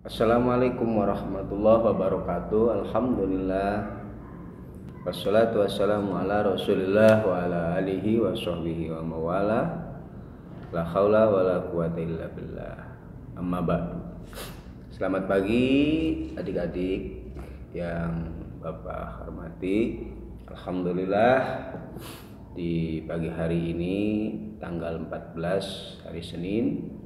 Assalamualaikum warahmatullahi wabarakatuh. Alhamdulillah. Wassalatu wassalamu ala Rasulillah wa ala alihi wa sahbihi wa mawala. La haula wa la quwata illa billah. Amma ba'du. Selamat pagi adik-adik yang Bapak hormati. Alhamdulillah, di pagi hari ini tanggal 14 hari Senin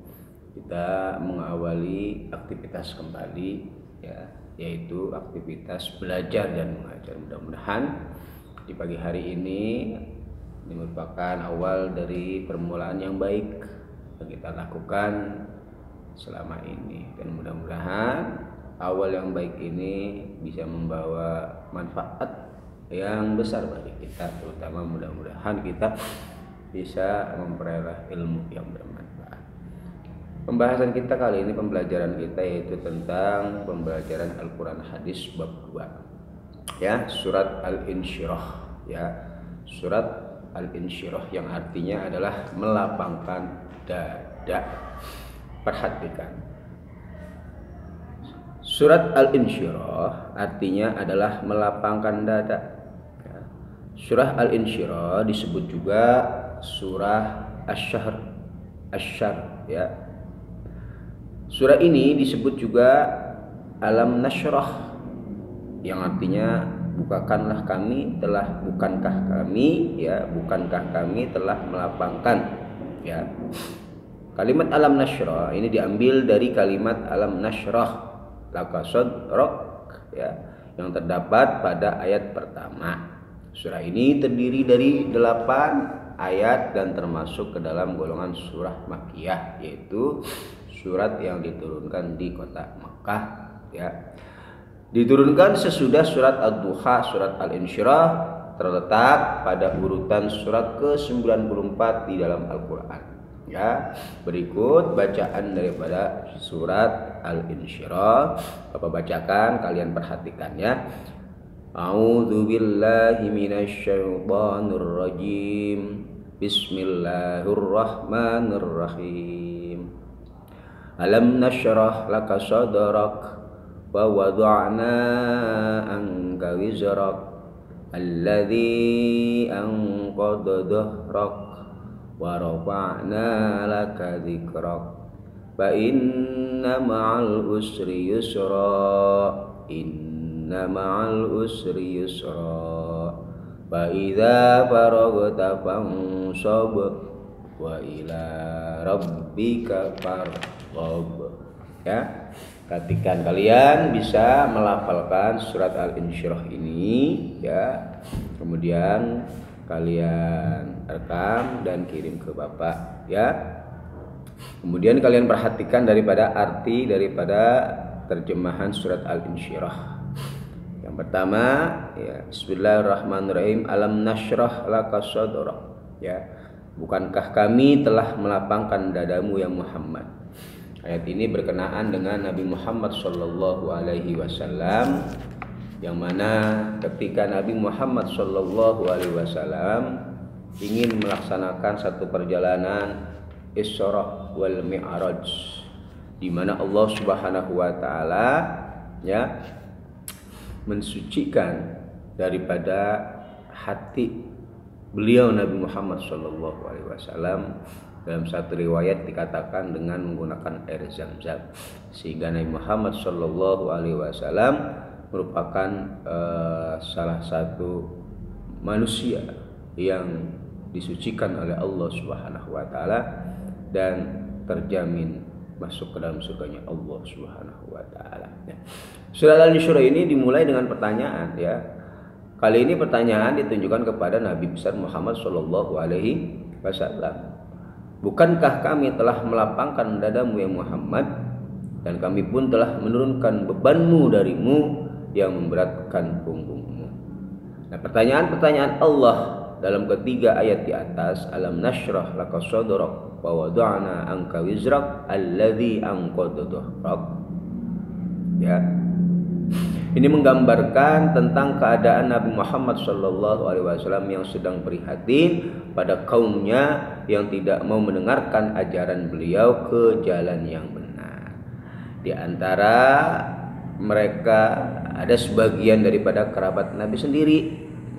kita mengawali aktivitas kembali, ya, yaitu aktivitas belajar dan mengajar. Mudah-mudahan di pagi hari ini merupakan awal dari permulaan yang baik yang kita lakukan selama ini, dan mudah-mudahan awal yang baik ini bisa membawa manfaat yang besar bagi kita, terutama mudah-mudahan kita bisa memperoleh ilmu yang bermanfaat. Pembahasan kita kali ini, pembelajaran kita yaitu tentang pembelajaran Al-Quran Hadis bab 2, ya, surat Al-Insyirah, ya, surat Al-Insyirah yang artinya adalah melapangkan dada. Perhatikan, surat Al-Insyirah artinya adalah melapangkan dada, ya. Surah Al-Insyirah disebut juga surah Asy-Syahr, ya. Surah ini disebut juga Alam Nashrah, yang artinya bukankah kami telah melapangkan, ya. Kalimat Alam Nashrah ini diambil dari kalimat Alam Nashrah laka sadrak, ya, yang terdapat pada ayat pertama. Surah ini terdiri dari 8 ayat dan termasuk ke dalam golongan surah Makkiyah, yaitu surat yang diturunkan di kota Makkah, ya. Diturunkan sesudah surat Ad-Duha. Surat Al-Insyirah terletak pada urutan surat ke-94 di dalam Al-Quran, ya. Berikut bacaan daripada surat Al-Insyirah. Bapak bacakan, kalian perhatikan, ya. A'udzu billahi minasyaitonir rajim. Bismillahirrahmanirrahim. Alam nashrah laka sadrak wa wada'na anka wizrak alladzi anqadha dhahrak wa rafa'na laka dzikrak fa inna ma'al usri yusra inna ma'al usri yusra fa idza faraghta fansab wa ila rabbika farghab, ya. Perhatikan, kalian bisa melafalkan surat Al-Insyirah ini, ya. Kemudian kalian rekam dan kirim ke Bapak, ya. Kemudian kalian perhatikan daripada arti daripada terjemahan surat Al-Insyirah. Yang pertama, ya, Bismillahirrahmanirrahim. Alam nashrah laka sadrak, ya. Bukankah kami telah melapangkan dadamu ya Muhammad? Ayat ini berkenaan dengan Nabi Muhammad Shallallahu Alaihi Wasallam, yang mana ketika Nabi Muhammad Shallallahu Alaihi Wasallam ingin melaksanakan satu perjalanan Isra wal Mi'raj, di mana Allah Subhanahu Wa Taala, ya, mensucikan daripada hati beliau Nabi Muhammad Shallallahu Alaihi Wasallam. Dalam satu riwayat dikatakan dengan menggunakan air Zam-Zam, sehingga Nabi Muhammad Shallallahu Alaihi Wasallam merupakan salah satu manusia yang disucikan oleh Allah Subhanahu Wa Taala dan terjamin masuk ke dalam surganya Allah Subhanahu Wa Taala. Surah Al-Insyirah ini dimulai dengan pertanyaan, ya. Kali ini pertanyaan ditunjukkan kepada Nabi besar Muhammad Shallallahu Alaihi Wasallam. Bukankah kami telah melapangkan dadamu ya Muhammad, dan kami pun telah menurunkan bebanmu darimu yang memberatkan punggungmu. Nah, pertanyaan-pertanyaan Allah dalam ketiga ayat di atas, Alam nashrah laka sadrak wa wada'na anka wizrak alladzi anqadha dhahrak, ya. Ini menggambarkan tentang keadaan Nabi Muhammad SAW yang sedang prihatin pada kaumnya yang tidak mau mendengarkan ajaran beliau ke jalan yang benar. Di antara mereka ada sebagian daripada kerabat Nabi sendiri.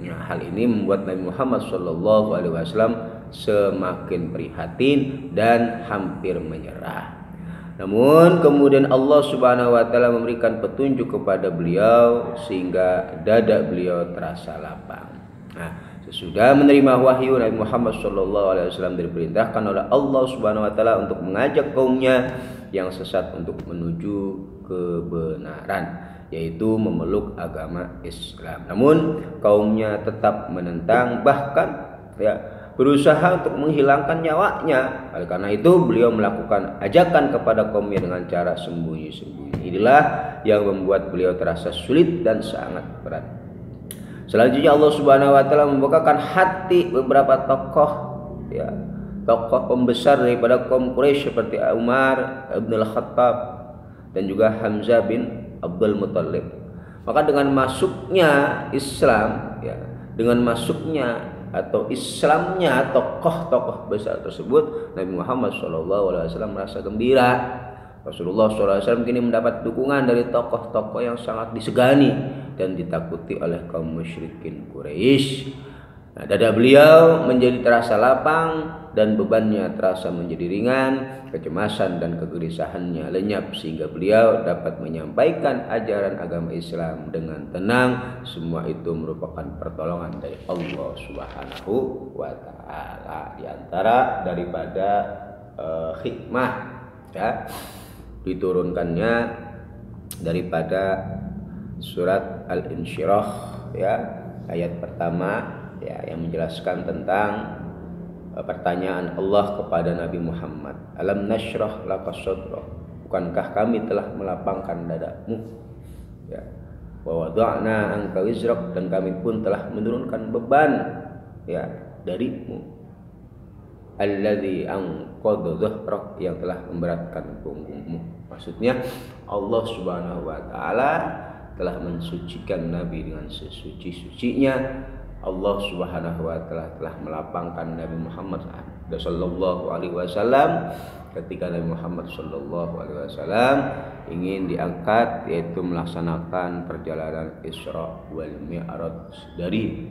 Nah, hal ini membuat Nabi Muhammad SAW semakin prihatin dan hampir menyerah. Namun kemudian Allah Subhanahu wa taala memberikan petunjuk kepada beliau sehingga dada beliau terasa lapang. Nah, sesudah menerima wahyu, Nabi Muhammad SAW diperintahkan oleh Allah Subhanahu wa taala untuk mengajak kaumnya yang sesat untuk menuju kebenaran, yaitu memeluk agama Islam. Namun kaumnya tetap menentang, bahkan berusaha untuk menghilangkan nyawanya. Oleh karena itu beliau melakukan ajakan kepada kaumnya dengan cara sembunyi-sembunyi. Inilah yang membuat beliau terasa sulit dan sangat berat. Selanjutnya Allah Subhanahu wa taala membukakan hati beberapa tokoh, tokoh pembesar daripada kaum Quraisy seperti Umar bin Al-Khattab dan juga Hamzah bin Abdul Muthalib. Maka dengan masuknya Islam, dengan masuknya atau Islamnya tokoh-tokoh besar tersebut, Nabi Muhammad SAW merasa gembira. Rasulullah SAW kini mendapat dukungan dari tokoh-tokoh yang sangat disegani dan ditakuti oleh kaum musyrikin Quraisy. Nah, dada beliau menjadi terasa lapang dan bebannya terasa menjadi ringan, kecemasan dan kegelisahannya lenyap sehingga beliau dapat menyampaikan ajaran agama Islam dengan tenang. Semua itu merupakan pertolongan dari Allah Subhanahu wa taala. Di antara daripada hikmah diturunkannya daripada surat Al-Insyirah ayat pertama yang menjelaskan tentang pertanyaan Allah kepada Nabi Muhammad, alam nashrah laka sadrak, bukankah kami telah melapangkan dadamu, wa wada'na anka wizrak, dan kami pun telah menurunkan beban darimu, alladzi anqadha dhahrak, yang telah memberatkan punggungmu. Maksudnya Allah Subhanahu wa taala telah mensucikan Nabi dengan sesuci-sucinya. Allah Subhanahu wa taala telah melapangkan Nabi Muhammad sallallahu alaihi wasallam ketika Nabi Muhammad sallallahu alaihi wasallam ingin diangkat, yaitu melaksanakan perjalanan Isra wal Mi'raj dari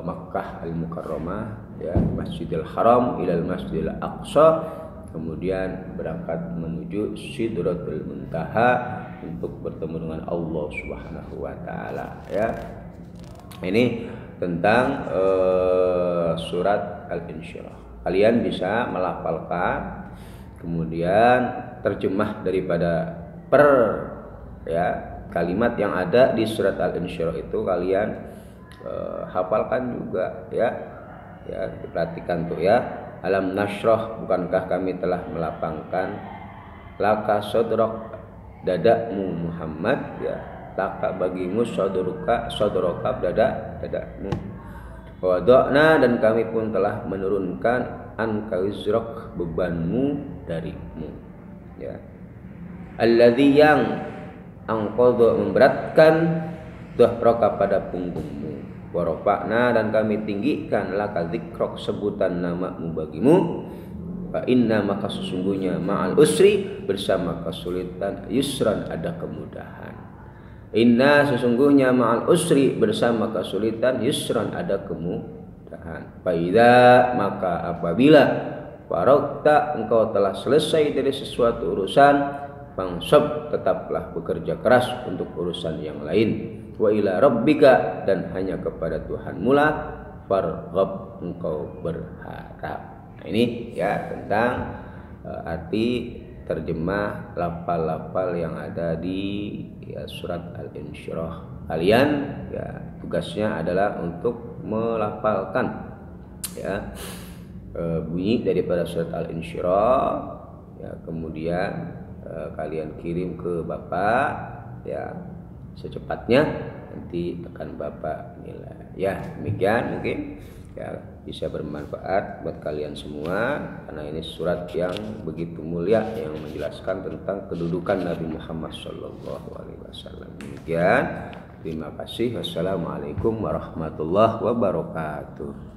Makkah Al-Mukarramah Masjidil Haram ilal Masjidil Aqsa, kemudian berangkat menuju Sidratul Muntaha untuk bertemu dengan Allah Subhanahu wa taala. Ini tentang surat Al-Insyirah. Kalian bisa melafalkan, kemudian terjemah daripada kalimat yang ada di surat Al-Insyirah itu kalian hafalkan juga perhatikan tuh alam nashrah, bukankah kami telah melapangkan, laka sadrak, dadamu Muhammad, laka bagimu, sadraka dadamu, wada'na, dan kami pun telah menurunkan anka wizrak, bebanmu darimu, alladzi, yang angqadha, memberatkan, dhahraka, pada punggungmu, wa rafa'na, dan kami tinggikan, laka dzikrak, sebutan namamu bagimu, fa inna, maka sesungguhnya, ma'al usri, bersama kesulitan, yusran, ada kemudahan. Inna, sesungguhnya, ma'al usri, bersama kesulitan, yusran, ada kemudahan. Fa idza, maka apabila, faragta, engkau telah selesai dari sesuatu urusan, fansab, tetaplah bekerja keras untuk urusan yang lain. Wa ila rabbika, dan hanya kepada Tuhanmu lah, farghab, engkau berharap. Nah, ini tentang arti terjemah lafal-lafal yang ada di surat Al-Insyirah. Kalian tugasnya adalah untuk melafalkan bunyi daripada surat Al-Insyirah, kemudian kalian kirim ke Bapak secepatnya, nanti akan Bapak nilai. Demikian mungkin bisa bermanfaat buat kalian semua, karena ini surat yang begitu mulia yang menjelaskan tentang kedudukan Nabi Muhammad SAW. Demikian, terima kasih. Wassalamualaikum warahmatullahi wabarakatuh.